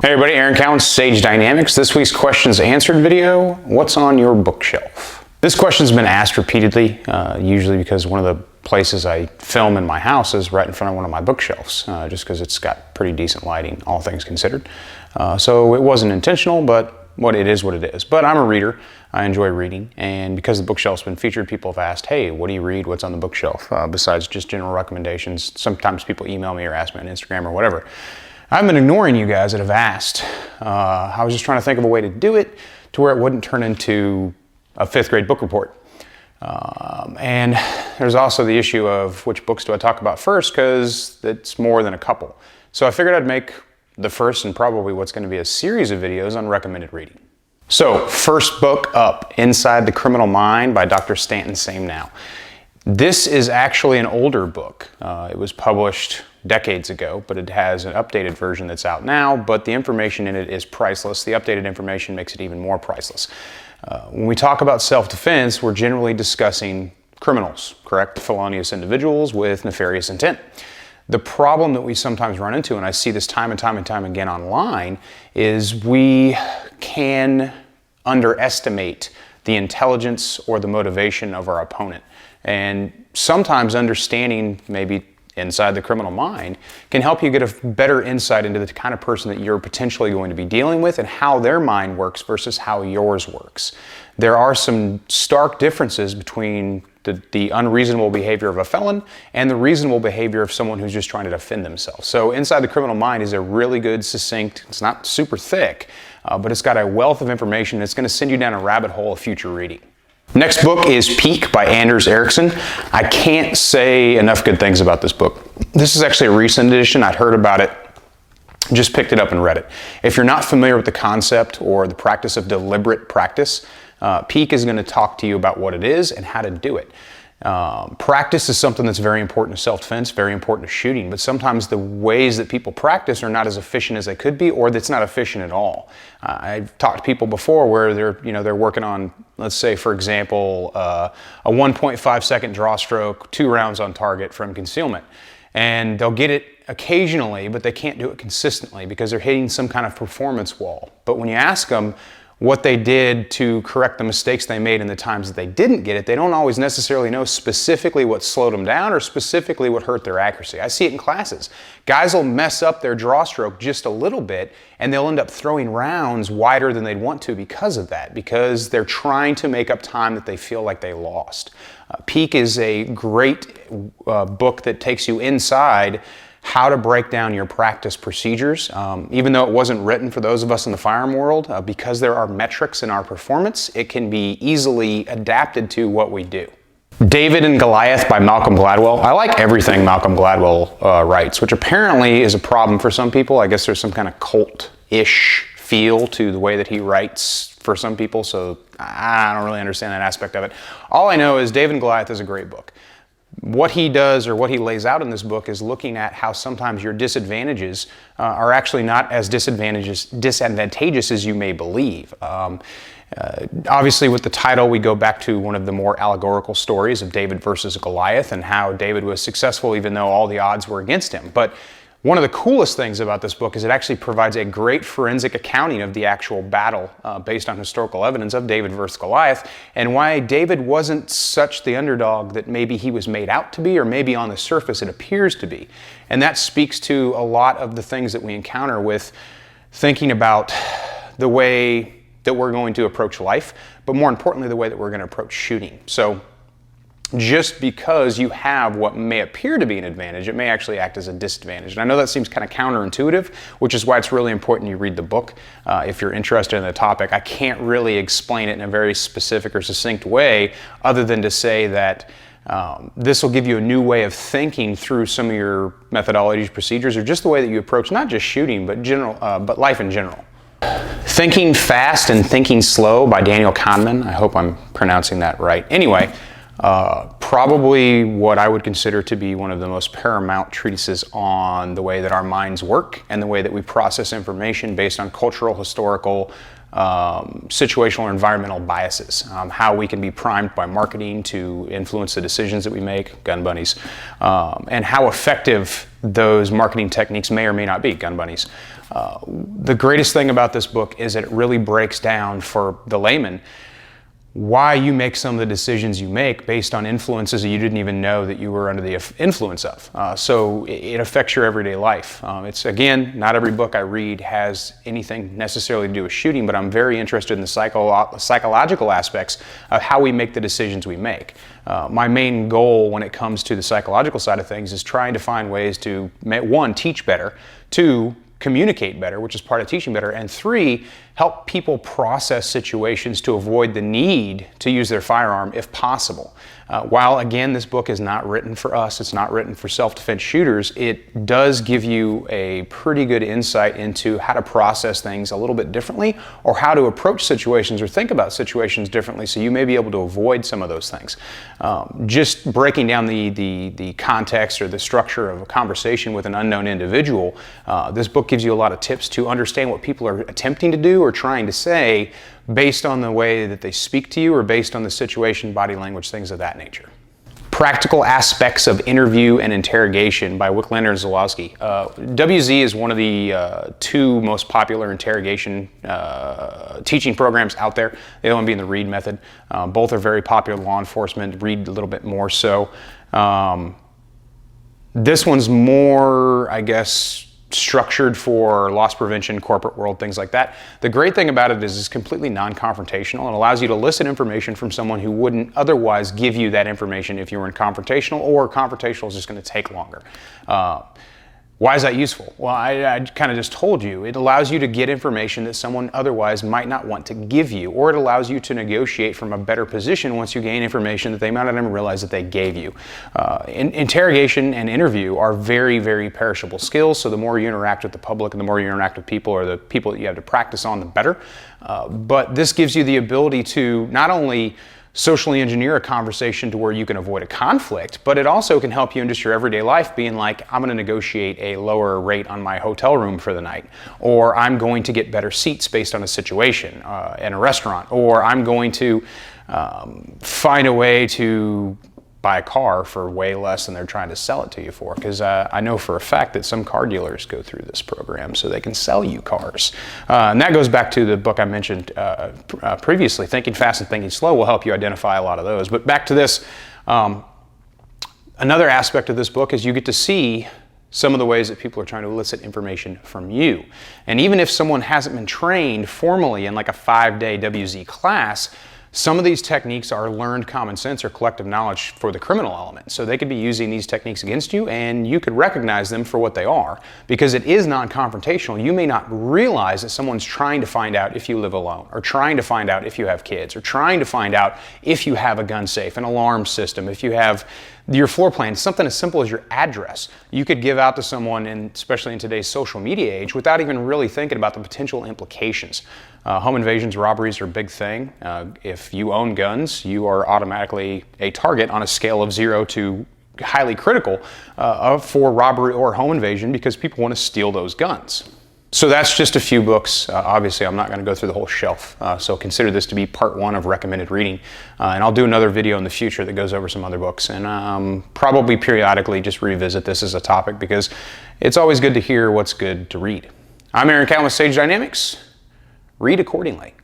Hey everybody, Aaron Counts, Sage Dynamics. This week's questions answered video, what's on your bookshelf? This question's been asked repeatedly, usually because one of the places I film in my house is right in front of one of my bookshelves, just because it's got pretty decent lighting, all things considered. So it wasn't intentional, but what it is. But I'm a reader, I enjoy reading, and because the bookshelf's been featured, people have asked, hey, what do you read, what's on the bookshelf? Besides just general recommendations, sometimes people email me or ask me on Instagram or whatever. I've been ignoring you guys that have asked. I was just trying to think of a way to do it to where it wouldn't turn into a 5th grade book report. And there's also the issue of which books do I talk about first, because it's more than a couple. So I figured I'd make the first and probably what's going to be a series of videos on recommended reading. So first book up, Inside the Criminal Mind by Dr. Stanton Same Now. This is actually an older book. It was published decades ago, but it has an updated version that's out now, but the information in it is priceless. The updated information makes it even more priceless. When we talk about self-defense, we're generally discussing criminals, correct? Felonious individuals with nefarious intent. The problem that we sometimes run into, and I see this time and time again online, is we can underestimate the intelligence or the motivation of our opponent. And sometimes understanding maybe inside the criminal mind can help you get a better insight into the kind of person that you're potentially going to be dealing with and how their mind works versus how yours works. There are some stark differences between the unreasonable behavior of a felon and the reasonable behavior of someone who's just trying to defend themselves. So Inside the Criminal Mind is a really good, succinct, it's not super thick, but it's got a wealth of information that's going to send you down a rabbit hole of future reading. Next book is Peak by Anders Ericsson. I can't say enough good things about this book. This is actually a recent edition. I'd heard about it, just picked it up and read it. If you're not familiar with the concept or the practice of deliberate practice, Peak is going to talk to you about what it is and how to do it. Practice is something that's very important to self-defense, very important to shooting, but sometimes the ways that people practice are not as efficient as they could be, or that's not efficient at all. I've talked to people before where they're working on, let's say, for example, a 1.5 second draw stroke, 2 rounds on target from concealment. And they'll get it occasionally, but they can't do it consistently because they're hitting some kind of performance wall. But when you ask them what they did to correct the mistakes they made in the times that they didn't get it, they don't always necessarily know specifically what slowed them down or specifically what hurt their accuracy. I see it in classes. Guys will mess up their draw stroke just a little bit and they'll end up throwing rounds wider than they'd want to because of that, because they're trying to make up time that they feel like they lost. Peak is a great book that takes you inside how to break down your practice procedures. Even though it wasn't written for those of us in the firearm world, because there are metrics in our performance, it can be easily adapted to what we do. David and Goliath by Malcolm Gladwell. I like everything Malcolm Gladwell writes, which apparently is a problem for some people. I guess there's some kind of cult-ish feel to the way that he writes for some people, so I don't really understand that aspect of it. All I know is David and Goliath is a great book. What he does, or what he lays out in this book, is looking at how sometimes your disadvantages are actually not as disadvantageous as you may believe. Obviously, with the title, we go back to one of the more allegorical stories of David versus Goliath and how David was successful even though all the odds were against him. But one of the coolest things about this book is it actually provides a great forensic accounting of the actual battle based on historical evidence of David versus Goliath, and why David wasn't such the underdog that maybe he was made out to be, or maybe on the surface it appears to be. And that speaks to a lot of the things that we encounter with thinking about the way that we're going to approach life, but more importantly, the way that we're going to approach shooting. So just because you have what may appear to be an advantage, it may actually act as a disadvantage. And I know that seems kind of counterintuitive, which is why it's really important you read the book if you're interested in the topic. I can't really explain it in a very specific or succinct way other than to say that this will give you a new way of thinking through some of your methodologies, procedures, or just the way that you approach not just shooting, but life in general. Thinking Fast and Thinking Slow by Daniel Kahneman. I hope I'm pronouncing that right. Anyway, probably what I would consider to be one of the most paramount treatises on the way that our minds work and the way that we process information based on cultural, historical, situational, or environmental biases. How we can be primed by marketing to influence the decisions that we make, gun bunnies, and how effective those marketing techniques may or may not be, gun bunnies. The greatest thing about this book is that it really breaks down for the layman why you make some of the decisions you make based on influences that you didn't even know that you were under the influence of. So it affects your everyday life. It's, again, not every book I read has anything necessarily to do with shooting, but I'm very interested in the psychological aspects of how we make the decisions we make. My main goal when it comes to the psychological side of things is trying to find ways to, one, teach better, two, communicate better, which is part of teaching better, and three, help people process situations to avoid the need to use their firearm if possible. While again, this book is not written for us, it's not written for self-defense shooters, it does give you a pretty good insight into how to process things a little bit differently, or how to approach situations or think about situations differently, so you may be able to avoid some of those things. Just breaking down the context or the structure of a conversation with an unknown individual, this book gives you a lot of tips to understand what people are attempting to do or trying to say based on the way that they speak to you or based on the situation, body language, things of that nature. Practical Aspects of Interview and Interrogation by Wicklander and Zalowski. WZ is one of the two most popular interrogation teaching programs out there, the other one being the Reed method. Both are very popular in law enforcement, Reed a little bit more so. This one's more, I guess, structured for loss prevention, corporate world, things like that. The great thing about it is it's completely non-confrontational and allows you to elicit information from someone who wouldn't otherwise give you that information if you were in confrontational, or confrontational is just going to take longer. Why is that useful? Well, I kind of just told you. It allows you to get information that someone otherwise might not want to give you, or it allows you to negotiate from a better position once you gain information that they might not even realize that they gave you. Interrogation and interview are very, very perishable skills, so the more you interact with the public and the more you interact with people, or the people that you have to practice on, the better. But this gives you the ability to not only socially engineer a conversation to where you can avoid a conflict, but it also can help you in just your everyday life, being like, I'm going to negotiate a lower rate on my hotel room for the night, or I'm going to get better seats based on a situation in a restaurant, or I'm going to find a way to buy a car for way less than they're trying to sell it to you for. Because I know for a fact that some car dealers go through this program so they can sell you cars. And that goes back to the book I mentioned previously. Thinking Fast and Thinking Slow will help you identify a lot of those. But back to this, another aspect of this book is you get to see some of the ways that people are trying to elicit information from you. And even if someone hasn't been trained formally in like a 5-day WZ class, some of these techniques are learned common sense or collective knowledge for the criminal element. So they could be using these techniques against you, and you could recognize them for what they are. Because it is non-confrontational, you may not realize that someone's trying to find out if you live alone, or trying to find out if you have kids, or trying to find out if you have a gun safe, an alarm system, if you have your floor plan, something as simple as your address. You could give out to someone, especially in today's social media age, without even really thinking about the potential implications. Home invasions, robberies are a big thing. If you own guns, you are automatically a target on a scale of 0 to highly critical for robbery or home invasion, because people want to steal those guns. So that's just a few books. Obviously, I'm not going to go through the whole shelf, so consider this to be part 1 of recommended reading. And I'll do another video in the future that goes over some other books, and probably periodically just revisit this as a topic, because it's always good to hear what's good to read. I'm Aaron Cowan with Sage Dynamics. Read accordingly.